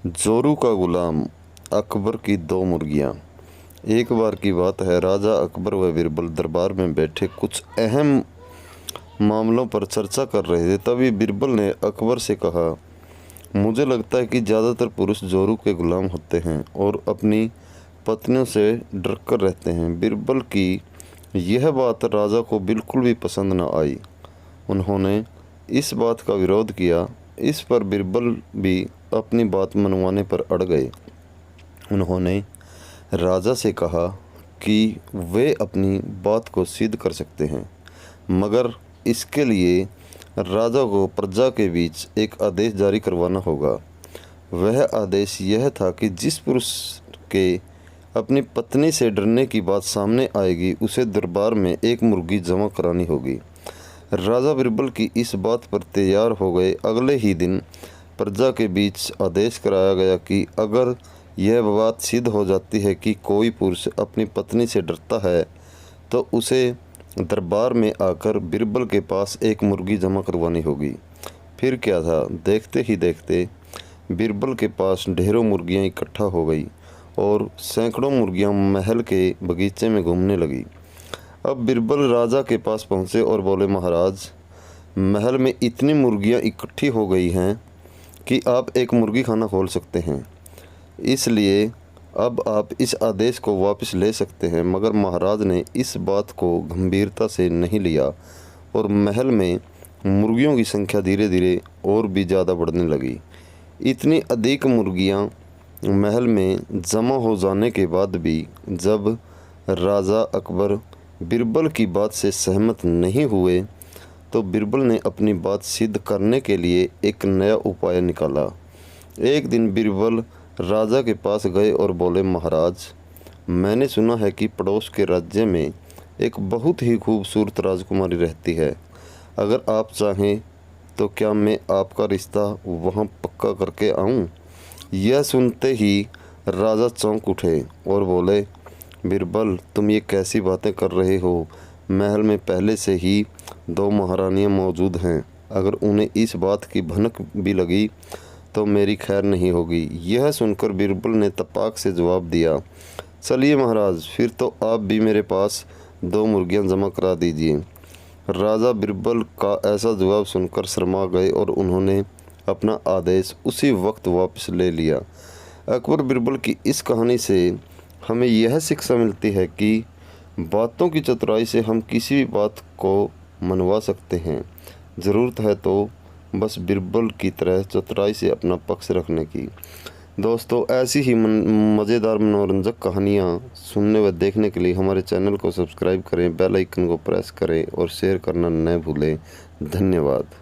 जोरू का गुलाम अकबर की दो मुर्गियां। एक बार की बात है, राजा अकबर व बिरबल दरबार में बैठे कुछ अहम मामलों पर चर्चा कर रहे थे। तभी बिरबल ने अकबर से कहा, मुझे लगता है कि ज़्यादातर पुरुष जोरू के गुलाम होते हैं और अपनी पत्नियों से डर कर रहते हैं। बिरबल की यह बात राजा को बिल्कुल भी पसंद न आई। उन्होंने इस बात का विरोध किया। इस पर बिरबल भी अपनी बात मनवाने पर अड़ गए। उन्होंने राजा से कहा कि वे अपनी बात को सिद्ध कर सकते हैं, मगर इसके लिए राजा को प्रजा के बीच एक आदेश जारी करवाना होगा। वह आदेश यह था कि जिस पुरुष के अपनी पत्नी से डरने की बात सामने आएगी, उसे दरबार में एक मुर्गी जमा करानी होगी। राजा बिरबल की इस बात पर तैयार हो गए। अगले ही दिन प्रजा के बीच आदेश कराया गया कि अगर यह बात सिद्ध हो जाती है कि कोई पुरुष अपनी पत्नी से डरता है, तो उसे दरबार में आकर बिरबल के पास एक मुर्गी जमा करवानी होगी। फिर क्या था, देखते ही देखते बिरबल के पास ढेरों मुर्गियां इकट्ठा हो गई और सैकड़ों मुर्गियां महल के बगीचे में घूमने लगी। अब बिरबल राजा के पास पहुंचे और बोले, महाराज, महल में इतनी मुर्गियां इकट्ठी हो गई हैं कि आप एक मुर्गी खाना खोल सकते हैं, इसलिए अब आप इस आदेश को वापस ले सकते हैं। मगर महाराज ने इस बात को गंभीरता से नहीं लिया और महल में मुर्गियों की संख्या धीरे धीरे और भी ज़्यादा बढ़ने लगी। इतनी अधिक मुर्गियां महल में जमा हो जाने के बाद भी जब राजा अकबर बिरबल की बात से सहमत नहीं हुए, तो बिरबल ने अपनी बात सिद्ध करने के लिए एक नया उपाय निकाला। एक दिन बिरबल राजा के पास गए और बोले, महाराज, मैंने सुना है कि पड़ोस के राज्य में एक बहुत ही खूबसूरत राजकुमारी रहती है। अगर आप चाहें तो क्या मैं आपका रिश्ता वहां पक्का करके आऊं? यह सुनते ही राजा चौंक उठे और बोले, बिरबल, तुम ये कैसी बातें कर रहे हो? महल में पहले से ही दो महारानियां मौजूद हैं। अगर उन्हें इस बात की भनक भी लगी तो मेरी खैर नहीं होगी। यह सुनकर बिरबल ने तपाक से जवाब दिया, चलिए महाराज, फिर तो आप भी मेरे पास दो मुर्गियां जमा करा दीजिए। राजा बिरबल का ऐसा जवाब सुनकर शर्मा गए और उन्होंने अपना आदेश उसी वक्त वापस ले लिया। अकबर बिरबल की इस कहानी से हमें यह शिक्षा मिलती है कि बातों की चतुराई से हम किसी भी बात को मनवा सकते हैं। ज़रूरत है तो बस बिरबल की तरह चतुराई से अपना पक्ष रखने की। दोस्तों, ऐसी ही मज़ेदार मनोरंजक कहानियाँ सुनने व देखने के लिए हमारे चैनल को सब्सक्राइब करें, बेल आइकन को प्रेस करें और शेयर करना न भूलें। धन्यवाद।